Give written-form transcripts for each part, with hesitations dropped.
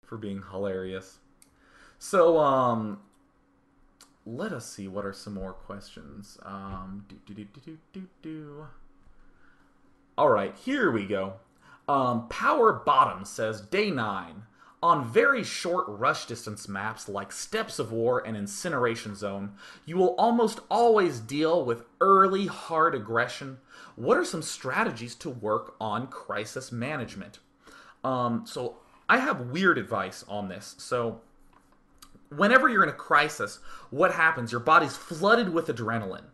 for being hilarious. So, let us see. What are some more questions? All right, here we go. Power Bottom says, Day 9. On very short rush distance maps like Steps of War and Incineration Zone, you will almost always deal with early hard aggression. What are some strategies to work on crisis management? So I have weird advice on this. So whenever you're in a crisis, what happens? Your body's flooded with adrenaline.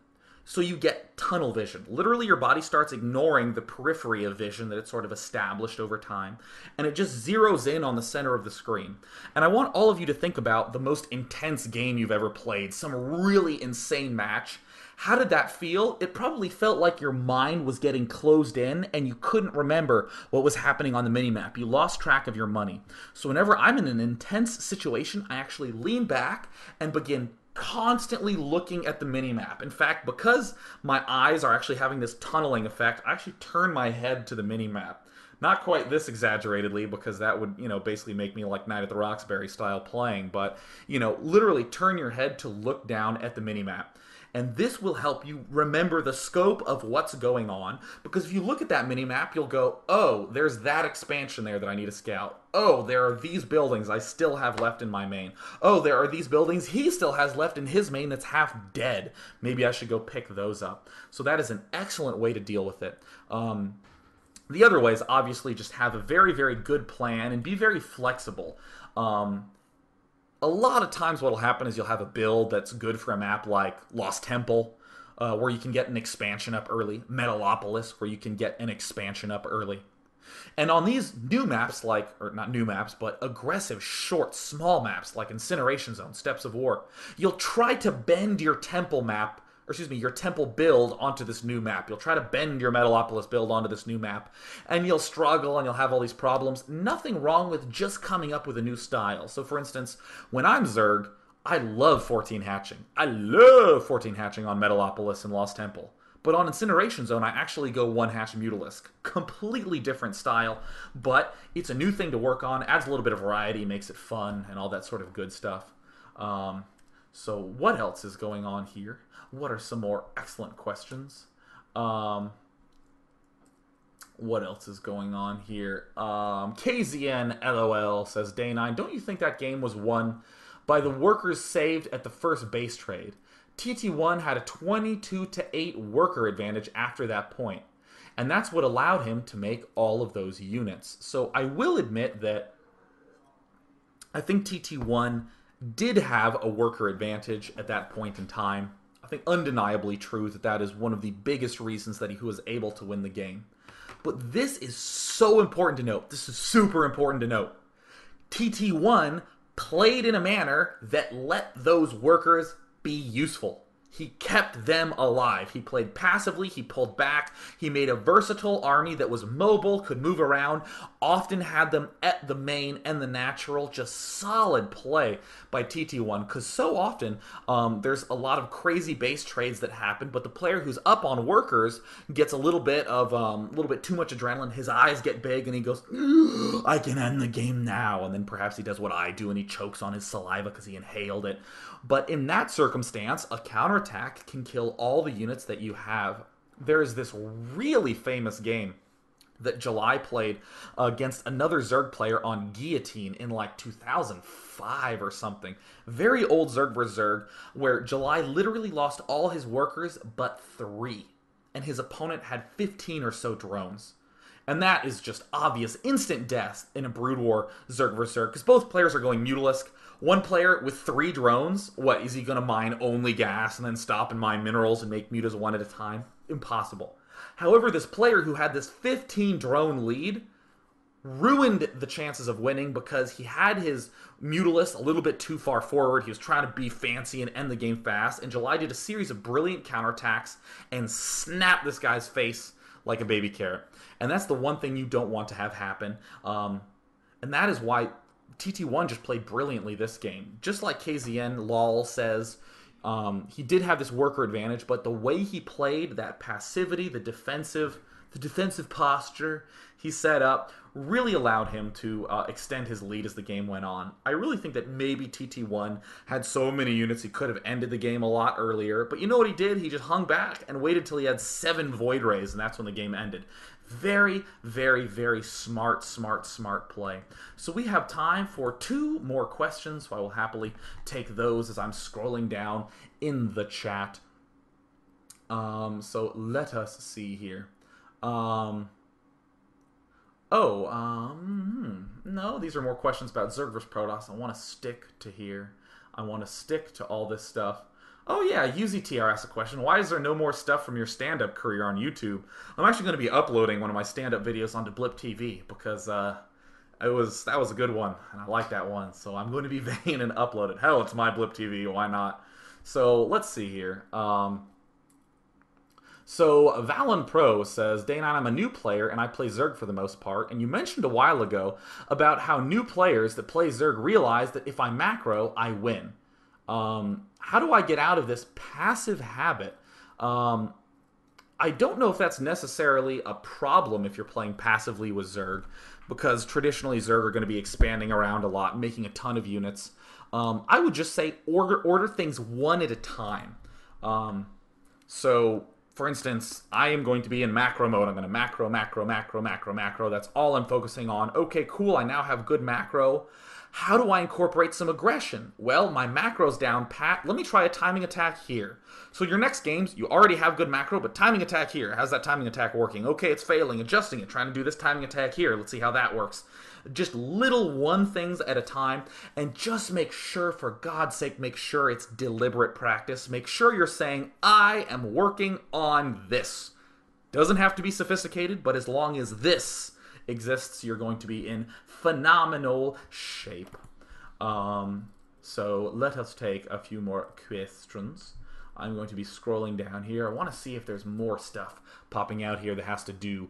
So you get tunnel vision. Literally, your body starts ignoring the periphery of vision that it's sort of established over time, and it just zeroes in on the center of the screen. And I want all of you to think about the most intense game you've ever played, some really insane match. How did that feel? It probably felt like your mind was getting closed in and you couldn't remember what was happening on the minimap. You lost track of your money. So whenever I'm in an intense situation, I actually lean back and begin constantly looking at the minimap. In fact, because my eyes are actually having this tunneling effect, I actually turn my head to the minimap. Not quite this exaggeratedly, because that would, basically make me like Night at the Roxbury style playing, but, literally turn your head to look down at the minimap. And this will help you remember the scope of what's going on, because if you look at that minimap, you'll go, oh, there's that expansion there that I need to scout. Oh, there are these buildings I still have left in my main. Oh, there are these buildings he still has left in his main that's half dead. Maybe I should go pick those up. So that is an excellent way to deal with it. The other way is obviously just have a very, very good plan and be very flexible. A lot of times what will happen is you'll have a build that's good for a map like Lost Temple, where you can get an expansion up early, Metalopolis, where you can get an expansion up early. And on these new maps, or not new maps, but aggressive, short, small maps like Incineration Zone, Steps of War, you'll try to bend your temple map, your temple build onto this new map. You'll try to bend your Metalopolis build onto this new map, and you'll struggle and you'll have all these problems. Nothing wrong with just coming up with a new style. So for instance, when I'm Zerg, I love 14 hatching. I love 14 hatching on Metalopolis and Lost Temple. But on Incineration Zone, I actually go 1 hatch Mutalisk. Completely different style, but it's a new thing to work on, adds a little bit of variety, makes it fun, and all that sort of good stuff. So what else is going on here? What are some more excellent questions? What else is going on here? KZN LOL says, Day 9, don't you think that game was won by the workers saved at the first base trade? TTOne had a 22-8 worker advantage after that point, and that's what allowed him to make all of those units. So I will admit that I think TTOne did have a worker advantage at that point in time. I think undeniably true that that is one of the biggest reasons that he was able to win the game. But this is so important to note. This is super important to note. TT1 played in a manner that let those workers be useful. He kept them alive. He played passively, he pulled back, he made a versatile army that was mobile, could move around, often had them at the main and the natural. Just solid play by TT1, because so often there's a lot of crazy base trades that happen, but the player who's up on workers gets a little bit too much adrenaline. His eyes get big and he goes, I can end the game now, and then perhaps he does what I do and he chokes on his saliva because he inhaled it. But in that circumstance, a counterattack can kill all the units that you have. There is this really famous game that July played against another Zerg player on Guillotine in like 2005 or something. Very old Zerg vs. Zerg, where July literally lost all his workers but 3. And his opponent had 15 or so drones. And that is just obvious instant death in a Brood War Zerg vs. Zerg, because both players are going Mutalisk. One player with 3 drones, what, is he going to mine only gas and then stop and mine minerals and make mutas one at a time? Impossible. However, this player who had this 15 drone lead ruined the chances of winning because he had his Mutalisk a little bit too far forward. He was trying to be fancy and end the game fast, and July did a series of brilliant counterattacks and snapped this guy's face like a baby carrot. And that's the one thing you don't want to have happen. And that is why TT1 just played brilliantly this game. Just like KZN LOL says, he did have this worker advantage, but the way he played, that passivity, the defensive the defensive posture he set up really allowed him to extend his lead as the game went on. I really think that maybe TTOne had so many units he could have ended the game a lot earlier, but you know what he did? He just hung back and waited till he had 7 Void Rays, and that's when the game ended. Very, very, very smart play. So we have time for 2 more questions, so I will happily take those as I'm scrolling down in the chat. So let us see here. No, these are more questions about Zerg vs. Protoss. I want to stick to here. I want to stick to all this stuff. Oh yeah, UZTR asked a question. Why is there no more stuff from your stand-up career on YouTube? I'm actually going to be uploading one of my stand-up videos onto Blip TV because that was a good one, and I like that one. So I'm going to be vain and upload it. Hell, it's my Blip TV. Why not? So let's see here. So Valen Pro says, Day 9, I'm a new player and I play Zerg for the most part, and you mentioned a while ago about how new players that play Zerg realize that if I macro, I win. How do I get out of this passive habit? I don't know if that's necessarily a problem if you're playing passively with Zerg, because traditionally Zerg are going to be expanding around a lot, making a ton of units. I would just say order things one at a time. So, for instance, I am going to be in macro mode. I'm going to macro. That's all I'm focusing on. Okay, cool. I now have good macro. How do I incorporate some aggression? Well, my macro's down pat. Let me try a timing attack here. So your next games, you already have good macro, but timing attack here. How's that timing attack working? Okay, it's failing. Adjusting it. Trying to do this timing attack here. Let's see how that works. Just little one things at a time, and just make sure, for God's sake, make sure it's deliberate practice. Make sure you're saying, I am working on this. Doesn't have to be sophisticated, but as long as this exists, you're going to be in phenomenal shape. So let us take a few more questions. I'm going to be scrolling down here. I want to see if there's more stuff popping out here that has to do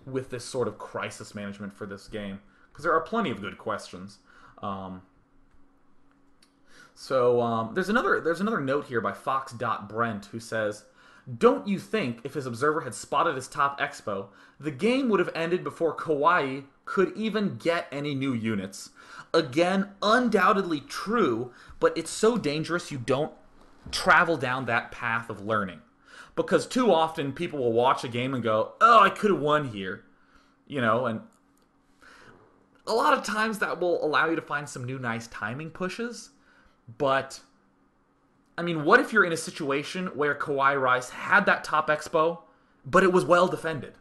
with this sort of crisis management for this game, because there are plenty of good questions. There's another note here by Fox.Brent who says, don't you think if his observer had spotted his top expo, the game would have ended before Kawhi could even get any new units? Again, undoubtedly true, but it's so dangerous you don't travel down that path of learning. Because too often people will watch a game and go, oh, I could have won here. You know, and a lot of times that will allow you to find some new nice timing pushes, but I mean, what if you're in a situation where KawaiiRice had that top expo, but it was well defended?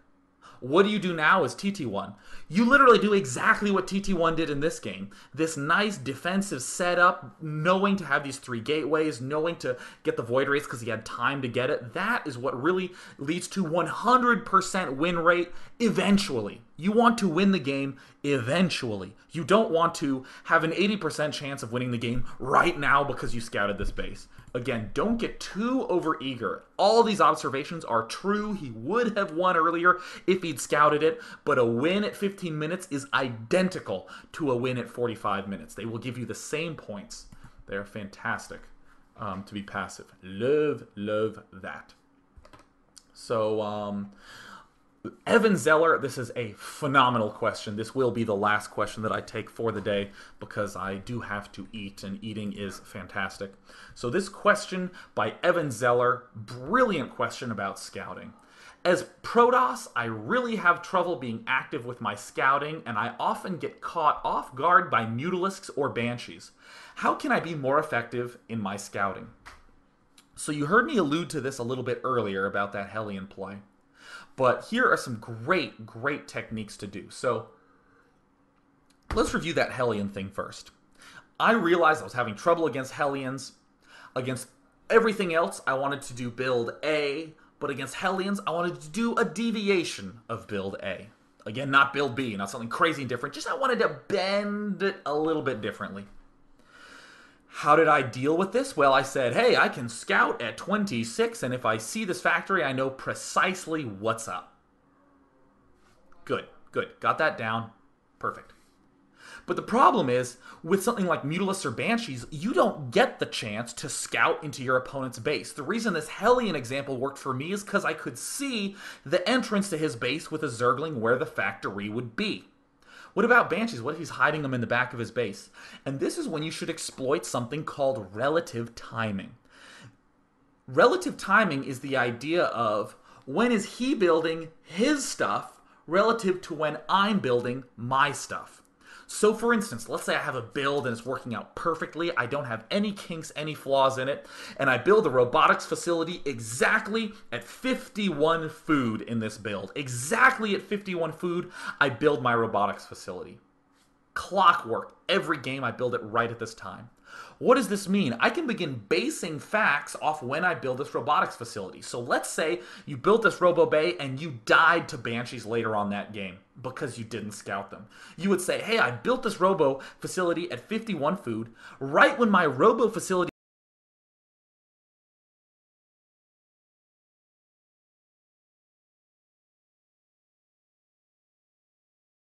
What do you do now as TTOne? You literally do exactly what TTOne did in this game. This nice defensive setup, knowing to have these 3 gateways, knowing to get the Void Race because he had time to get it. That is what really leads to 100% win rate eventually. You want to win the game eventually. You don't want to have an 80% chance of winning the game right now because you scouted this base. Again, don't get too overeager. All these observations are true. He would have won earlier if he'd scouted it, but a win at 15 minutes is identical to a win at 45 minutes. They will give you the same points. They're fantastic to be passive. Love that. So, Evan Zeller, this is a phenomenal question. This will be the last question that I take for the day because I do have to eat, and eating is fantastic. So this question by Evan Zeller, brilliant question about scouting. As Protos, I really have trouble being active with my scouting, and I often get caught off guard by Mutalisks or Banshees. How can I be more effective in my scouting? So you heard me allude to this a little bit earlier about that Hellion play. But here are some great techniques to do. So let's review that Hellion thing first. I realized I was having trouble against Hellions. Against everything else, I wanted to do build A, but against Hellions, I wanted to do a deviation of build A. Again, not build B, not something crazy and different. Just I wanted to bend it a little bit differently. How did I deal with this? Well, I said, hey, I can scout at 26, and if I see this factory, I know precisely what's up. Good. Got that down. Perfect. But the problem is, with something like Mutalisks or Banshees, you don't get the chance to scout into your opponent's base. The reason this Hellion example worked for me is because I could see the entrance to his base with a Zergling where the factory would be. What about Banshees? What if he's hiding them in the back of his base? And this is when you should exploit something called relative timing. Relative timing is the idea of when is he building his stuff relative to when I'm building my stuff. So for instance, let's say I have a build and it's working out perfectly. I don't have any kinks, any flaws in it. And I build a robotics facility exactly at 51 food in this build. Exactly at 51 food, I build my robotics facility. Clockwork. Every game I build it right at this time. What does this mean? I can begin basing facts off when I build this robotics facility. So let's say you built this Robo Bay and you died to Banshees later on that game because you didn't scout them. You would say, hey, I built this Robo facility at 51 food. Right when my Robo facility